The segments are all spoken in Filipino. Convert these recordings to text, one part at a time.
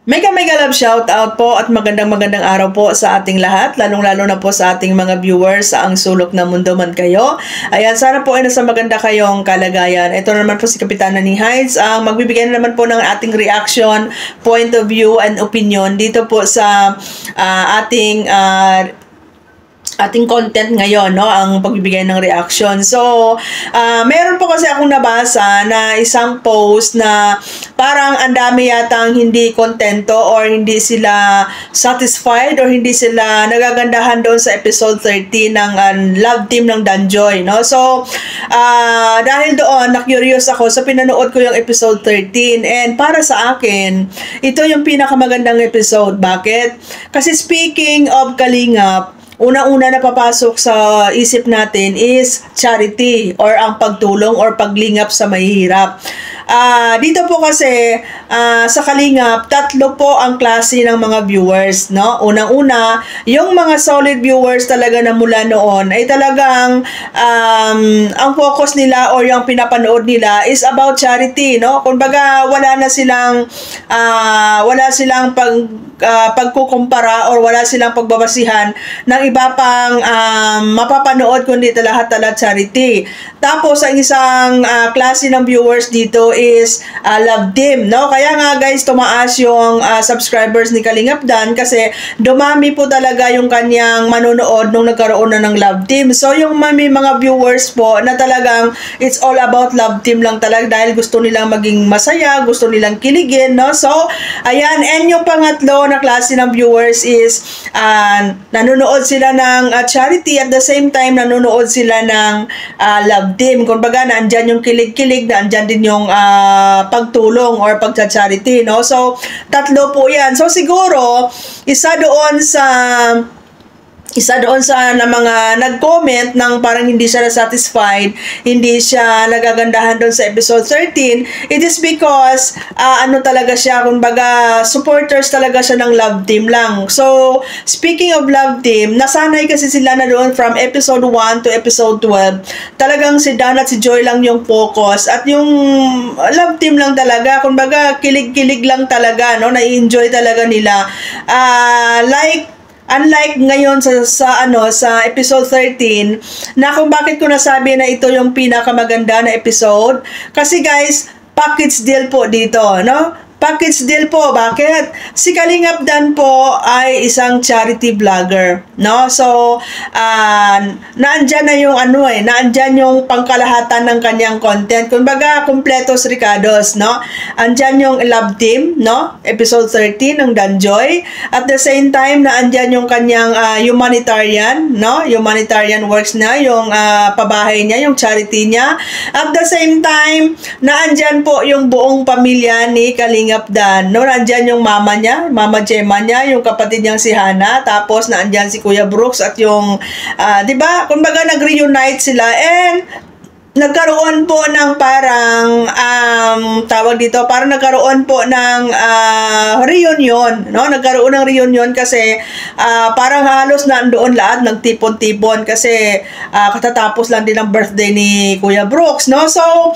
Mega mega love shout out po at magandang araw po sa ating lahat, lalong-lalo na po sa ating mga viewers sa ang sulok ng mundo man kayo. Ayan, sana po ay nasa maganda kayong kalagayan. Ito naman po si Kapitana ni Heights, ang magbibigay na naman po ng ating reaction, point of view and opinion dito po sa ating content ngayon, no, ang pagbibigay ng reaction. So, meron po kasi akong nabasa na isang post na parang ang dami yatang hindi kontento or hindi sila satisfied or hindi sila nagagandahan doon sa episode 13 ng Love Team ng Danjoy, no? So, dahil doon, na-curious ako, so pinanood ko yung episode 13 and para sa akin, ito yung pinakamagandang episode. Bakit? Kasi speaking of Kalingap, una-una na papasok sa isip natin is charity or ang pagtulong or paglingap sa mahihirap. Dito po kasi sa Kalingap, tatlo po ang klase ng mga viewers, no? Unang-una, yung mga solid viewers talaga na mula noon ay talagang ang focus nila or yung pinapanood nila is about charity, no? Kumbaga wala silang pagkukumpara or wala silang pagbabasihan ng iba pang mapapanood kundi lahat charity. Tapos ang isang klase ng viewers dito is Love Team, no? Kaya nga guys, tumaas yung subscribers ni Kalingap Dan kasi dumami po talaga yung kanyang manonood nung nagkaroon na ng Love Team. So yung may mga viewers po na talagang it's all about Love Team lang talaga dahil gusto nilang maging masaya, gusto nilang kiligin, no? So ayan, and yung pangatlo na klase ng viewers is nanonood sila ng charity at the same time nanonood sila ng Love Team. Kumbaga naandyan yung kilig-kilig, naandyan din yung pagtulong or pagcha-charity, no? So tatlo po yan. So siguro isa doon sa na mga nag-comment ng parang hindi siya satisfied, hindi siya nagagandahan doon sa episode 13, it is because talaga siya, kumbaga supporters talaga siya ng Love Team lang. So, speaking of Love Team, nasanay kasi sila na doon from episode 1 to episode 12. Talagang si Dan at si Joy lang yung focus at yung Love Team lang talaga, kumbaga kilig-kilig lang talaga, no? Na-enjoy talaga nila. Unlike ngayon sa episode 13 na kung bakit ko nasabi na ito yung pinakamaganda na episode kasi guys, package deal po dito, no? Package deal po. Bakit? Si Kalingap Dan po ay isang charity vlogger, no? So, naandyan na yung naandyan yung pangkalahatan ng kanyang content. Kumbaga, kompletos Ricardos, no? Andyan yung Love Team, no? Episode 13 ng Danjoy. At the same time, naandyan yung kanyang humanitarian, no? Humanitarian works na, yung pabahay niya, yung charity niya. At the same time, naandyan po yung buong pamilya ni Kalingap Dan, no? Nandyan yung mama niya, Mama Gemma niya, yung kapatid niyang si Hana, tapos naandyan si Kuya Brooks at yung, di ba? Kumbaga nag-reunite sila and nagkaroon po ng parang tawag dito, parang nagkaroon po ng reunion, no? Nagkaroon ng reunion kasi parang halos nandoon lahat, nagtipon-tipon kasi katatapos lang din ang birthday ni Kuya Brooks, no? So,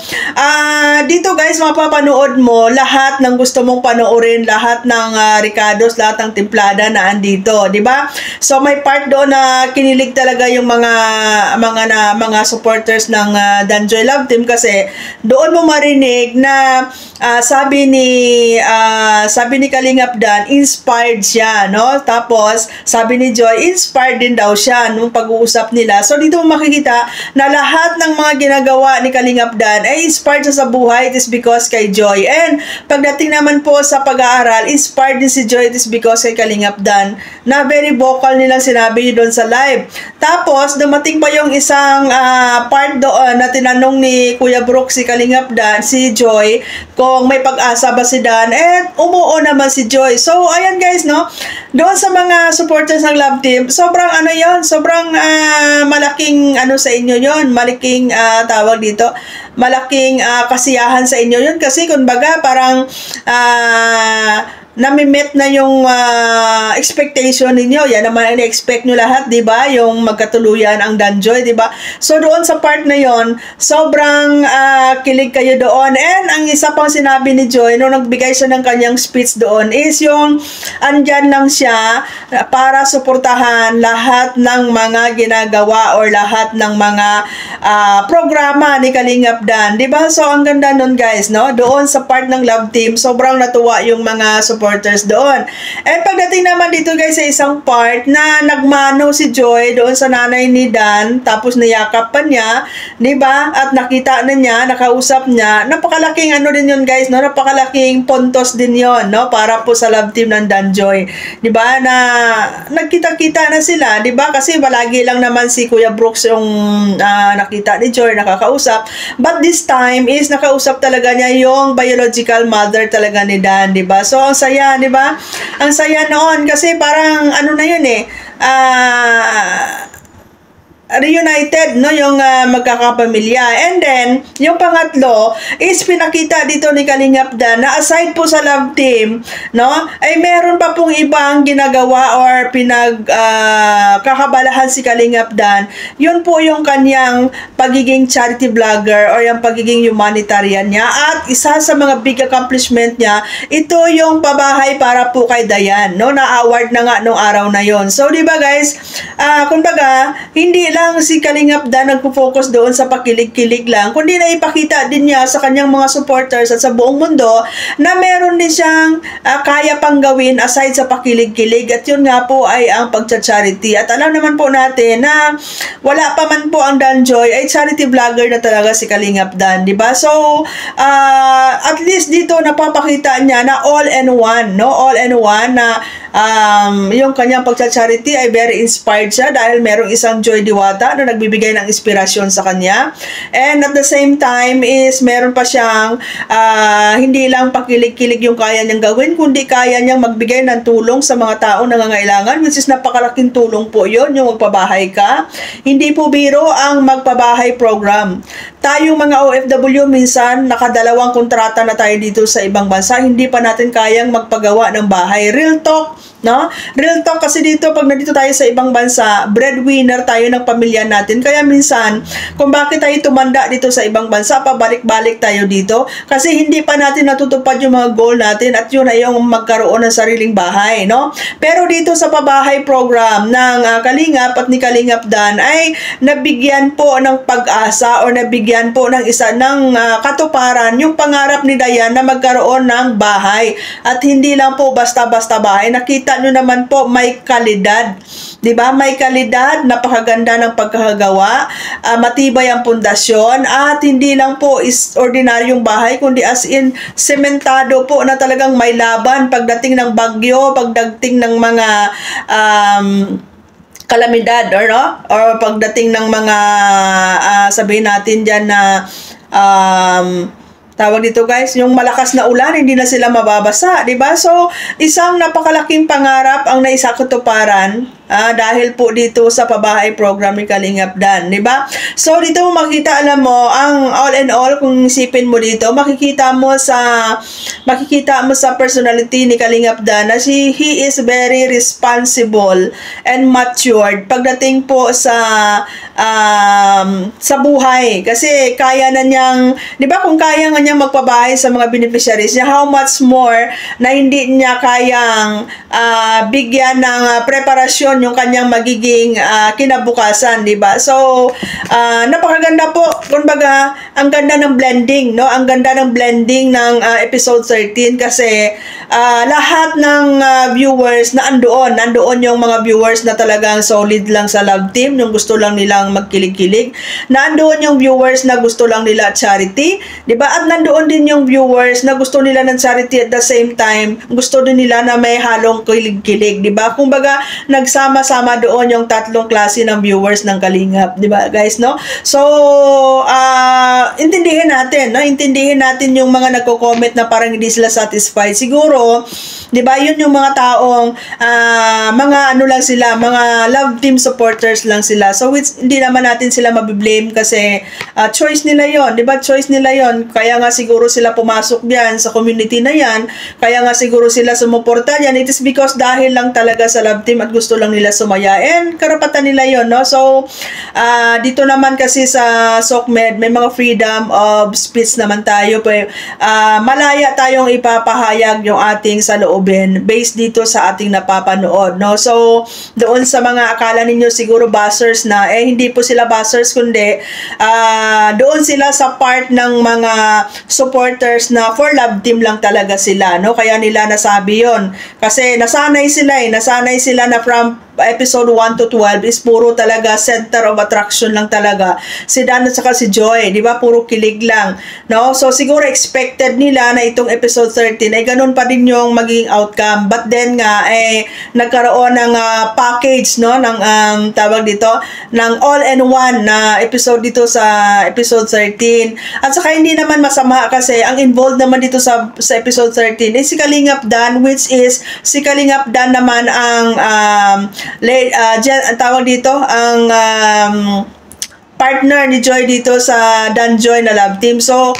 dito guys, mapapanood mo lahat ng gusto mong panoorin, lahat ng Ricardos, lahat ng timplada na andito, di ba? So, may part doon na kinilig talaga yung mga supporters ng Danjoy Love Team kasi doon mo marinig na sabi ni Kalingap Dan, inspired siya, no? Tapos sabi ni Joy, inspired din daw siya nung pag-uusap nila. So dito mo makikita na lahat ng mga ginagawa ni Kalingap Dan ay inspired siya sa buhay. It is because kay Joy. And pagdating naman po sa pag-aaral, inspired din si Joy. It is because kay Kalingap Dan na very vocal nilang sinabi doon sa live. Tapos dumating pa yung isang part doon na tinanong ni Kuya Brooks si Kalingap Dan, si Joy, kung may pag-asa ba si Dan, and umuo naman si Joy. So, ayan guys, no? Doon sa mga supporters ng Love Team, sobrang sobrang malaking sa inyo yon, malaking tawag dito, malaking kasiyahan sa inyo yon kasi kumbaga parang nami-meet na yung expectation ninyo. Yan naman ang expect nyo lahat, di ba? Yung magkatuluyan ang Danjoy, di ba? So, doon sa part na yon, sobrang kilig kayo doon. And ang isa pang sinabi ni Joy, nung nagbigay siya ng kanyang speech doon, is yung andyan lang siya para suportahan lahat ng mga ginagawa or lahat ng mga programa ni Kalingap Dan, di ba? So, ang ganda nun, guys, no? Doon sa part ng Love Team, sobrang natuwa yung mga supporters doon. And pagdating naman dito, guys, sa isang part na nagmano si Joy doon sa nanay ni Dan, tapos niyakap pa niya, di ba? At nakita na niya, nakausap niya, napakalaking ano din yun, guys, no? Napakalaking puntos din yon, no? Para po sa Love Team ng Danjoy, di ba? Na nagkita-kita na sila, di ba? Kasi palagi lang naman si Kuya Brooks yung nakita ni Joy, nakakausap. But this time is nakausap talaga niya yung biological mother talaga ni Dan, di ba? So, ang saya, di ba? Ang saya noon kasi parang ano na yun reunited, no, yung magkakapamilya. And then, yung pangatlo is pinakita dito ni Kalingap Dan na aside po sa Love Team, no, ay meron pa pong ibang ginagawa or kakabalahan si Kalingap Dan. Yun po yung kanyang pagiging charity vlogger or yung pagiging humanitarian niya. At isa sa mga big accomplishment niya, ito yung pabahay para po kay Dayan, no, na-award na nga nung araw na yon. So, di ba, guys, kumbaga, hindi lang si Kalingap Dan nagpo-focus doon sa pakilig-kilig lang, kundi na ipakita din niya sa kanyang mga supporters at sa buong mundo na meron din siyang kaya pang gawin aside sa pakilig-kilig, at yun nga po ay ang pagcha-charity. At alam naman po natin na wala pa man po ang Danjoy, ay charity vlogger na talaga si Kalingap Dan, di ba? So, at least dito napapakita niya na all-in-one, no? All-in-one na yung kanyang pagcha-charity ay very inspired siya dahil merong isang Joy Diwata na nagbibigay ng inspirasyon sa kanya. And at the same time is meron pa siyang hindi lang pakilig-kilig yung kaya niyang gawin, kundi kaya niyang magbigay ng tulong sa mga taong nangangailangan, which is napakalaking tulong po yun, yung magpabahay ka. Hindi po biro ang magpabahay program. Tayong mga OFW, minsan nakadalawang kontrata na tayo dito sa ibang bansa, hindi pa natin kayang magpagawa ng bahay. Real talk, no? Real talk, kasi dito pag nandito tayo sa ibang bansa, breadwinner tayo ng pamilya natin. Kaya minsan, kung bakit tayo tumanda dito sa ibang bansa, pabalik-balik tayo dito kasi hindi pa natin natutupad yung mga goal natin, at yun ay yung magkaroon ng sariling bahay, no? Pero dito sa pabahay program ng Kalingap at ni Kalingap Dan ay nabigyan po ng pag-asa o nabigyan po ng isa ng katuparan yung pangarap ni Dayan na magkaroon ng bahay. At hindi lang po basta-basta bahay. Nakita nyo naman po, may kalidad. Diba? May kalidad, napakaganda ng pagkakagawa, matibay ang pundasyon, at hindi lang po is ordinaryong bahay, kundi as in sementado po na talagang may laban pagdating ng bagyo, pagdating ng mga kalamidad or pagdating ng mga sabihin natin dyan na tawag dito, guys, yung malakas na ulan, hindi na sila mababasa, di ba? So, isang napakalaking pangarap ang naisakatuparan dahil po dito sa pabahay program ni Kalingap Dan, di ba? So, dito mo makikita, alam mo, ang all in all, kung isipin mo dito, makikita mo sa personality ni Kalingap Dan na he is very responsible and matured pagdating po sa buhay. Kasi kaya na niyang, di ba, kung kaya nga niyang magpabahay sa mga beneficiaries niya, how much more na hindi niya kayang bigyan ng preparasyon yung kanyang magiging kinabukasan, di ba? So, napakaganda po. Kumbaga, ang ganda ng blending, no? Ang ganda ng blending ng episode 13 kasi lahat ng viewers na nandoon yung mga viewers na talagang solid lang sa Love Team, yung gusto lang nilang magkilig-kilig. Nandoon yung viewers na gusto lang nila charity, di ba? At nandoon din yung viewers na gusto nila ng charity at the same time, gusto din nila na may halong kilig-kilig, di ba? Kumbaga, nagsama nagsama-sama doon yung tatlong klase ng viewers ng Kalingap, di ba guys, no? So, intindihin natin, no? Intindihin natin yung mga nagko-comment na parang hindi sila satisfied. Siguro, di ba, yun yung mga taong, mga ano lang sila, mga love team supporters lang sila. So, hindi naman natin sila mabiblame kasi choice nila yon, di ba? Choice nila yon. Kaya nga siguro sila pumasok diyan sa community na yan. Kaya nga siguro sila sumuporta yan. It is because dahil lang talaga sa love team at gusto lang nila sumaya. And karapatan nila yon, no? So, dito naman kasi sa SOCMED, may mga freedom of speech naman tayo. Malaya tayong ipapahayag yung ating saloobin based dito sa ating napapanood, no? So, doon sa mga akala ninyo siguro buzzers na, hindi po sila buzzers, kundi doon sila sa part ng mga supporters na for love team lang talaga sila, no? Kaya nila nasabi yon kasi nasanay sila na from episode 1 to 12 is puro talaga center of attraction lang talaga si Dan at saka si Joy, di ba? Puro kilig lang, no? So siguro expected nila na itong episode 13 ay ganun pa din yung magiging outcome, but then nga nagkaroon ng package, no, ng tawag dito ng all-in-one na episode dito sa episode 13. At saka hindi naman masama kasi ang involved naman dito sa episode 13 is si Kalingap Dan, which is si Kalingap Dan naman ang tawag dito ang partner ni Joy dito sa Dan Joy na love team. So,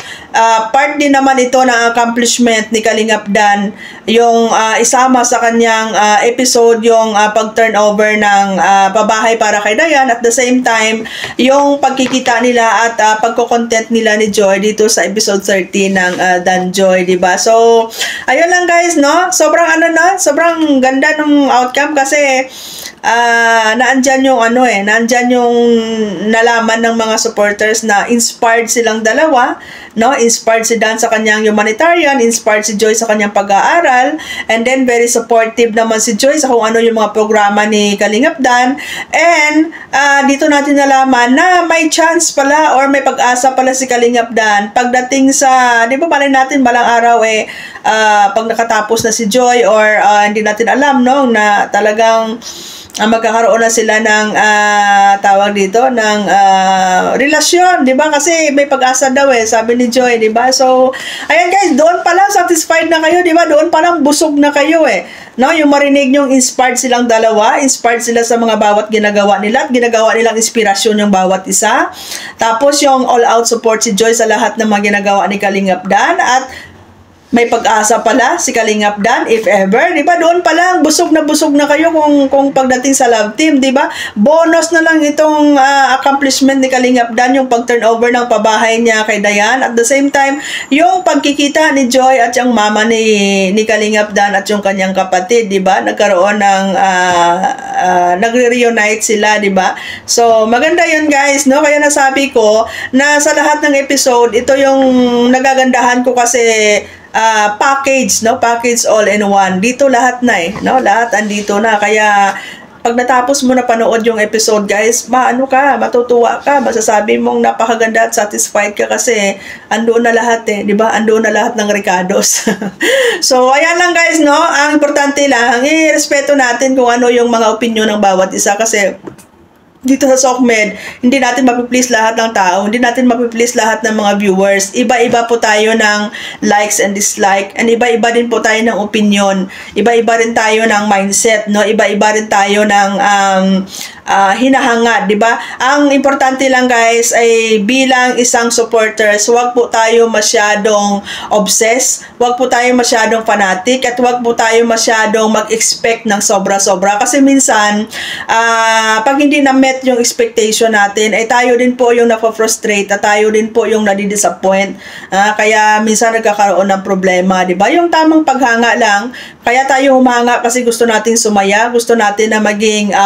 part din naman ito ng accomplishment ni Kalingap Dan, yung isama sa kanyang episode yung pag-turnover ng pabahay para kay Dayan, at the same time, yung pagkikita nila at pagko-content nila ni Joy dito sa episode 13 ng Dan Joy, diba? So, ayun lang guys, no? Sobrang sobrang ganda ng outcome kasi naandyan yung naandyan yung nalaman ng mga supporters na inspired silang dalawa, no? Inspired si Dan sa kanyang humanitarian, inspired si Joy sa kanyang pag-aaral, and then very supportive naman si Joy sa kung ano yung mga programa ni Kalingap Dan. And dito natin nalaman na may chance pala or may pag-asa pala si Kalingap Dan pagdating sa, di ba, balay natin balang araw pag nakatapos na si Joy or hindi natin alam, no, na talagang magkakaroon na sila ng tawag dito ng relasyon, 'di ba? Kasi may pag-asa daw sabi ni Joy, 'di ba? So, ayan guys, doon pa lang satisfied na kayo, 'di ba? Doon pa lang busog na kayo no? Yung marinig nyong inspired silang dalawa, inspired sila sa mga bawat ginagawa nila at ginagawa nilang inspirasyon yung bawat isa. Tapos yung all-out support si Joy sa lahat ng mga ginagawa ni Kalingap Dan, at may pag-asa pala si Kalingap Dan if ever, di ba? Doon pa lang busog na kayo kung pagdating sa love team, di ba? Bonus na lang itong accomplishment ni Kalingap Dan, yung pag-turnover ng pabahay niya kay Dayan, at the same time yung pagkikita ni Joy at yung mama ni Kalingap Dan at yung kanyang kapatid, di ba? Nagkaroon ng nagre-reunite sila, di ba? So maganda yun guys, no? Kaya nasabi ko na sa lahat ng episode, ito yung nagagandahan ko kasi package, no? Package all in one. Dito lahat na no? Lahat andito na. Kaya pag natapos mo na panood yung episode, guys, matutuwa ka, masasabi mong napakaganda at satisfied ka kasi andoon na lahat di ba? Andoon na lahat ng Ricardos. So, ayan lang guys, no? Ang importante lang, irespeto natin kung ano yung mga opinion ng bawat isa kasi dito sa SOCMED, hindi natin mapiplease lahat ng tao, hindi natin mapiplease lahat ng mga viewers. Iba-iba po tayo ng likes and dislike, and iba-iba din po tayo ng opinion. Iba-iba rin tayo ng mindset, no? Iba-iba rin tayo ng hinahangad, di ba? Ang importante lang guys ay bilang isang supporters, huwag po tayo masyadong obsessed, huwag po tayo masyadong fanatic, at huwag po tayo masyadong mag-expect ng sobra-sobra. Kasi minsan, pag hindi na met yung expectation natin, ay tayo din po yung na-frustrate at tayo din po yung nadidisappoint. Kaya minsan nagkakaroon ng problema, di ba? Yung tamang paghanga lang, kaya tayo humanga kasi gusto nating sumaya, gusto natin na maging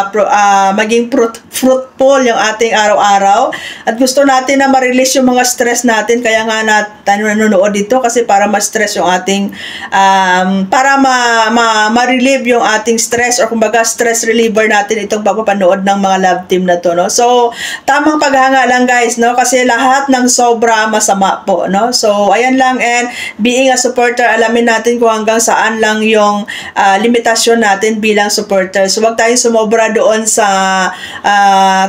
maging fruitful yung ating araw-araw. At gusto natin na ma-release yung mga stress natin. Kaya nga natin nanonood dito kasi para ma-stress yung ating, para ma-relieve yung ating stress, or kumbaga stress reliever natin itong papapanood ng mga love team na to, no? So, tamang paghanga lang guys, no? Kasi lahat ng sobra masama po, no? So, ayan lang, and being a supporter, alamin natin kung hanggang saan lang yung limitasyon natin bilang supporter. So, wag tayong sumobra doon sa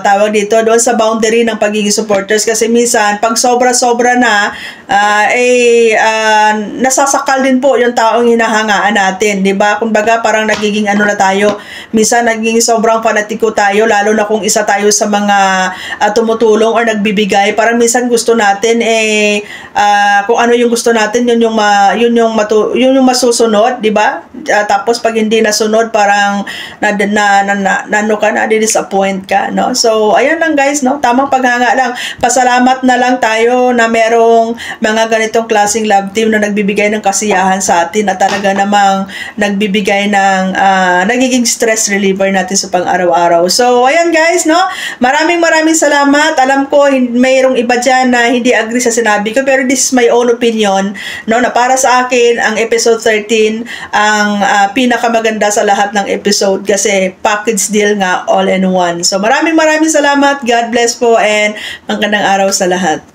tawag dito, doon sa boundary ng pagiging supporters, kasi minsan pag sobra-sobra na nasasakal din po yung taong hinahangaan natin, di ba? Kumbaga parang nagiging ano na tayo, minsan naging sobrang fanatiko tayo, lalo na kung isa tayo sa mga tumutulong or nagbibigay. Parang minsan gusto natin kung ano yung gusto natin, yun yung masusunod, di ba? Tapos pag hindi nasunod, parang disappoint ka, no? So ayan lang guys, no? Tamang paghanga lang. Pasalamat na lang tayo na merong mga ganitong klaseng love team na nagbibigay ng kasiyahan sa atin at talaga namang nagbibigay ng nagiging stress reliever natin sa pang-araw-araw. So ayan guys, no? Maraming salamat. Alam ko mayroong iba dyan na hindi agree sa sinabi ko, pero this is my own opinion, no? Na para sa akin ang episode 13 ang pinakamaganda sa lahat ng episode kasi package deal nga, all in one. So maraming salamat. God bless po, and magandang araw sa lahat.